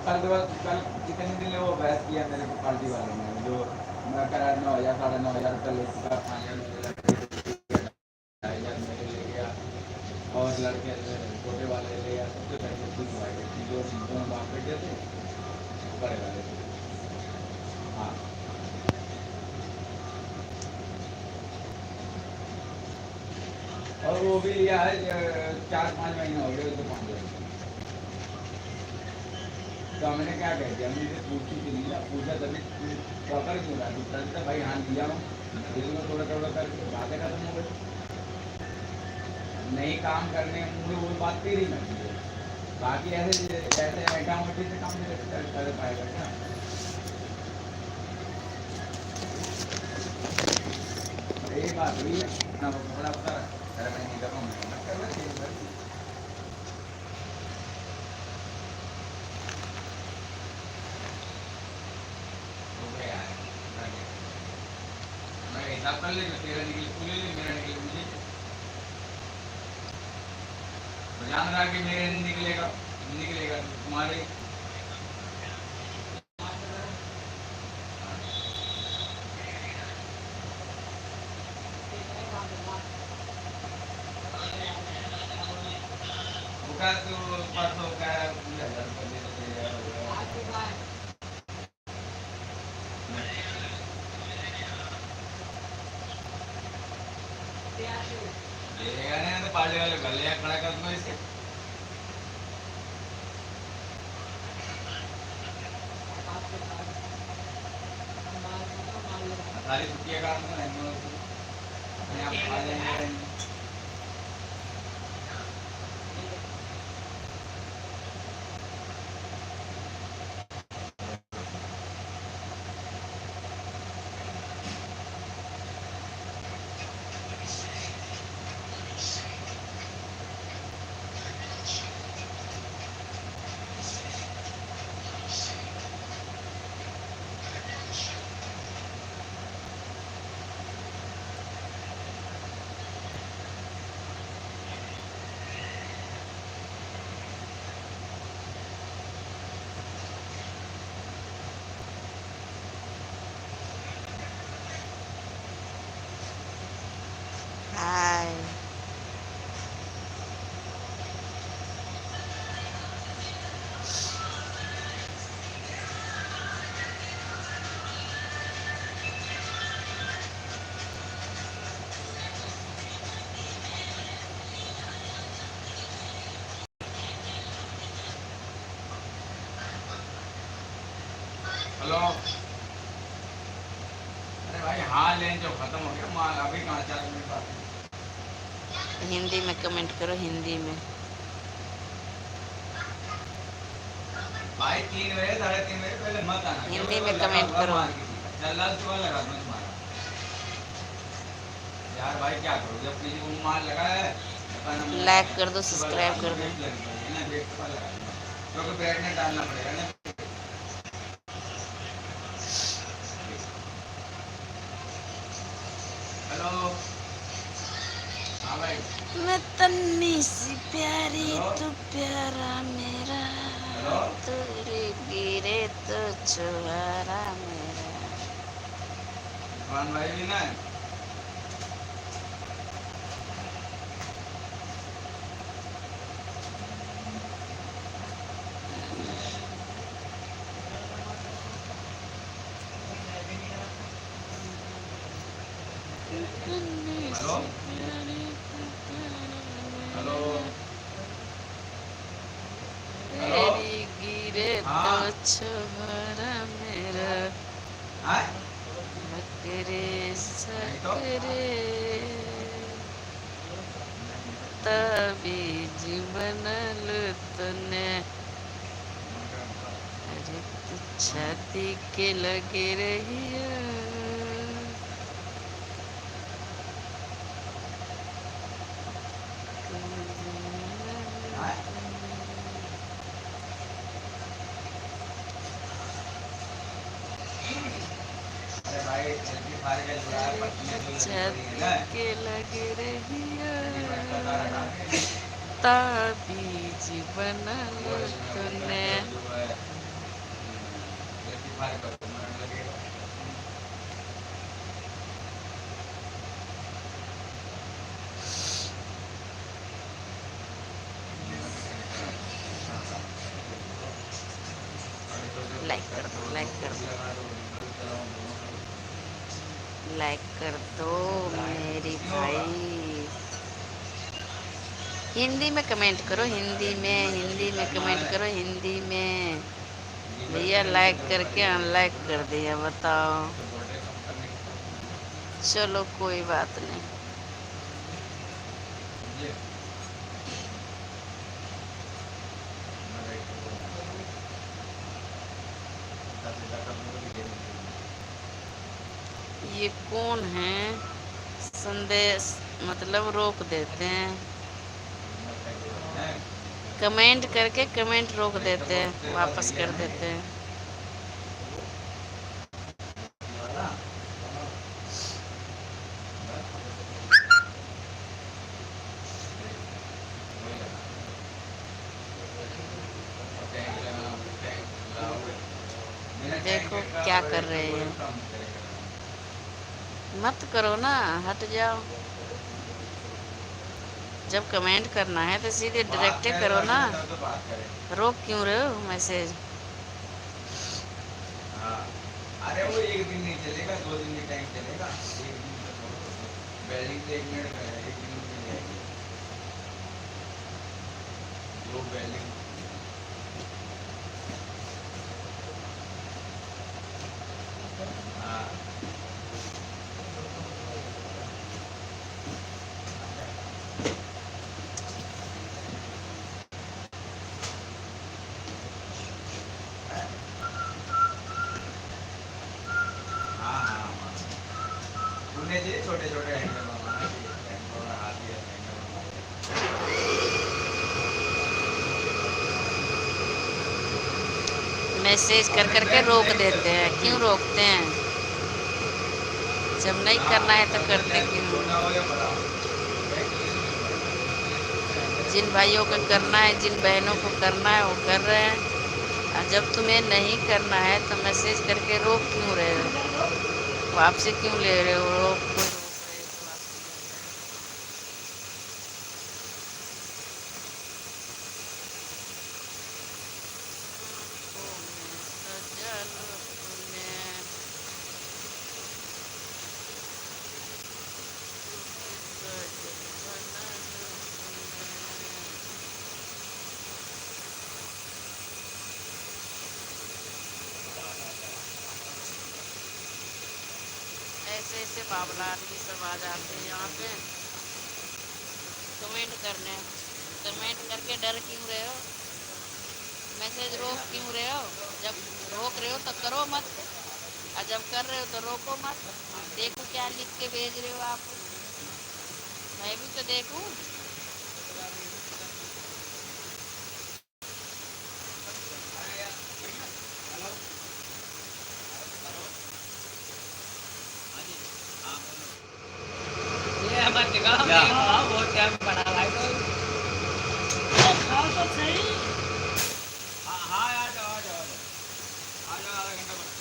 कल कितने दिन वो बहस किया मेरे को पार्टी वाले ने, जो मैं करा 9,000 9,500 रुपये ले चुका, 5,000 मेरे ले गया और लड़के छोटे वाले ले गया, सबसे पहले खुश हुआ कि जो दोनों बाप बेटे थे बड़े वाले थे। हाँ, और वो भी लिया है 4-5 महीने हो गए उसको 5,000। तो हमने क्या कह दिया, हमने पूछी थी नहीं, पूछा तभी प्रॉपर क्यों रहा, तो भाई हाँ दिया हूँ, इसमें थोड़ा थोड़ा करके बातें खत्म हो गई। नहीं काम करने मुझे वो बात तेरी नहीं है, बाकी ऐसे ऐसे ऐटा मोटी से काम नहीं कर पाएगा क्या। यही बात हुई है ना, वो थोड़ा बता अरे मैं नहीं कर रहा हूँ, मैं कर रहा हूँ। मैं हिसाब कर लेगा, तेरा निकले तू ले ले, मेरा निकले मुझे, जान रहा कि मेरे नहीं निकलेगा, निकलेगा तुम्हारे। उसका तो परसों का 20,000 रुपये दे दे देगा नहीं तो पार्टी वाले गले खड़ा कर दो इसे। सारी छुट्टियाँ काट दो, अपने आप आ जाएंगे। हाय हेलो, अरे भाई हाँ लेन जो खत्म हो गया, माँ अभी कहाँ 4 मिनट बाद। हिंदी में कमेंट करो, हिंदी में। भाई 3 बजे 3:30 बजे पहले मत आना, हिंदी में कमेंट करो। चल सुबह लगा दो तुम्हारा। यार भाई क्या करो, जब किसी को मार लगा है लाइक कर दो, सब्सक्राइब कर दो। क्योंकि बैठने डालना पड़ेगा ना। हेलो, हाँ भाई। मैं तन्नी सी प्यारी तू प्यारा मेरा, तू गिरे तो छुहारा मेरा। भाई भी ना हेलो हेलो तेरी गिरे तो छुहारा मेरा, बकरे सकरे तभी जीवन तूने। अरे तू छाती के लगे रही के लगे रहिया ताबी जीवन तूने। फायर करो मरण लगेगा। लाइक कर दो, लाइक कर दो, लाइक कर दो मेरी भाई। हिंदी में कमेंट करो, हिंदी में, हिंदी में कमेंट करो, हिंदी में। भैया लाइक करके अनलाइक कर दिया, बताओ। चलो कोई बात नहीं। ये कौन है? संदेश मतलब रोक देते हैं, कमेंट करके कमेंट रोक देते हैं, वापस कर देते हैं। देखो क्या कर रहे हैं। मत करो ना, हट जाओ। जब कमेंट करना है तो सीधे डायरेक्ट करो ना, रोक क्यों रहे हो मैसेज? अरे वो एक दिन नहीं चलेगा, 2 दिन की टाइम चलेगा, एक दिन तो छोड़ो। वेल्डिंग तो 1 मिनट का है, 1 दिन में मिल जाएगी जो वेल्डिंग। हाँ हाँ हाँ हाँ, उन्हें चाहिए छोटे छोटे हैंडल बनवाना चाहिए, थोड़ा हाथ ही हैंडल बनवाना। मैसेज कर करके रोक देते हैं, क्यों रोकते हैं? जब नहीं करना है तो करते क्यों? जिन भाइयों को करना है, जिन बहनों को करना है वो कर रहे हैं, और जब तुम्हें नहीं करना है तो मैसेज करके रोक क्यों रहे हो? वापसी क्यों ले रहे हो? रोक कोई रोक रहे हो तो वापसी ले रहे हो। आँखों में सजल तूने, सजल बनल तूने। ऐसे ऐसे बाबला आदमी सब आ जाते हैं यहाँ पे कमेंट करने। कमेंट करके डर क्यों रहे हो? मैसेज रोक क्यों रहे हो? जब रोक रहे हो तो करो मत, और जब कर रहे हो तो रोको मत। देखो क्या लिख के भेज रहे हो आप, मैं भी तो देखूं। ये हमारे गाँव में बहुत टाइम पड़ा भाई को। खाओ तो सही। हाँ हाँ आ जाओ आ जाओ आ जाओ, आधा घंटा बना।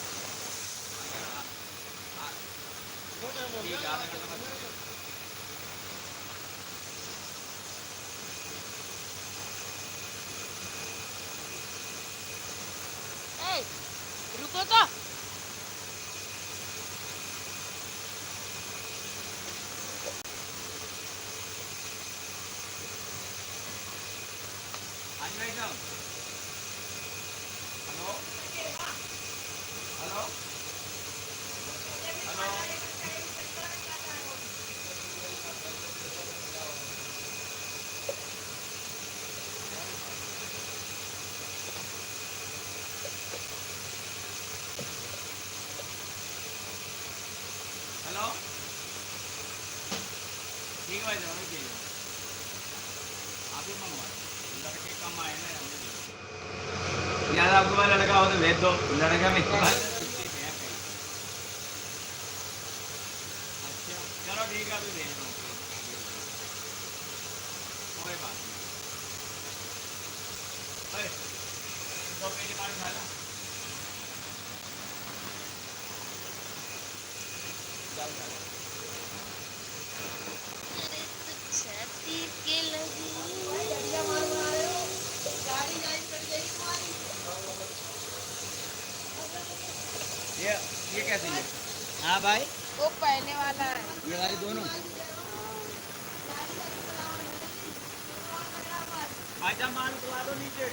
ठीक है, आधा घंटा बना। ए, रुको तो। हाँ जी भाई साहब, हेलो हेलो हेलो। हेलो ठीक है भाई साहब, अभी चाहिए आप ही मंगवा दो। लड़के कम आए ना हमें यार, आपके पास लड़का हो तो भेज दो, लड़का मेरे पास छुट्टी पे है कहीं। अच्छा चलो ठीक है, अभी भेज रहा हूँ, कोई बात नहीं। ओए, 2 पेटी पानी खा लो। अरे तो छाती के लगी ये कैसी है? हाँ भाई, वो पहले वाला है। ये वाली दोनों। आजा माल उतरवा दो नीचे।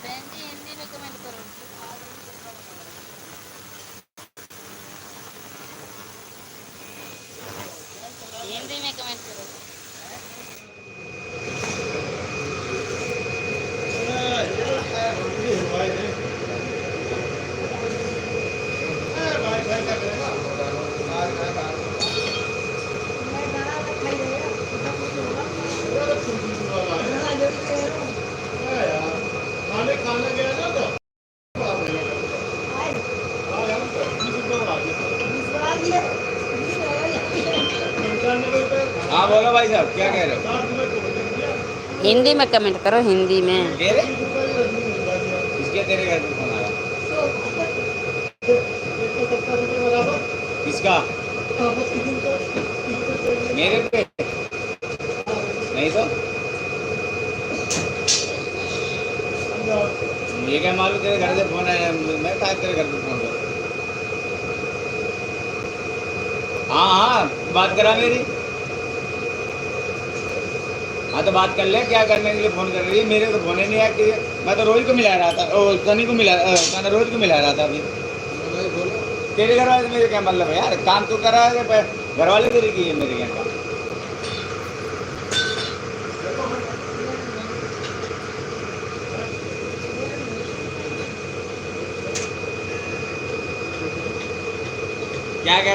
बहन जी हिंदी में कमेंट करो। हिंदी में कमेंट करो। खाने गया ना तो हाँ बोलो भाई साहब, क्या कह रहे हो? हिंदी में कमेंट करो, हिंदी में। तेरे इसके तेरे घर पे फोन आया? किसका? मेरे पे नहीं तो ये क्या मालूम, तेरे घर से फोन आया, मैं कहा तेरे घर पे फोन कर। हाँ हाँ, बात करा मेरी। हाँ तो बात कर ले, क्या करने के लिए फोन कर रही है? मेरे तो फोन ही नहीं आया कि मैं तो रोज को मिला रहा था, ओ सनी को मिला, रोज को मिला रहा था अभी। तेरे घर वाले मेरे क्या मतलब है यार? काम तो करा है, घर वाले तेरे की है, मेरे क्या काम? क्या कह रहा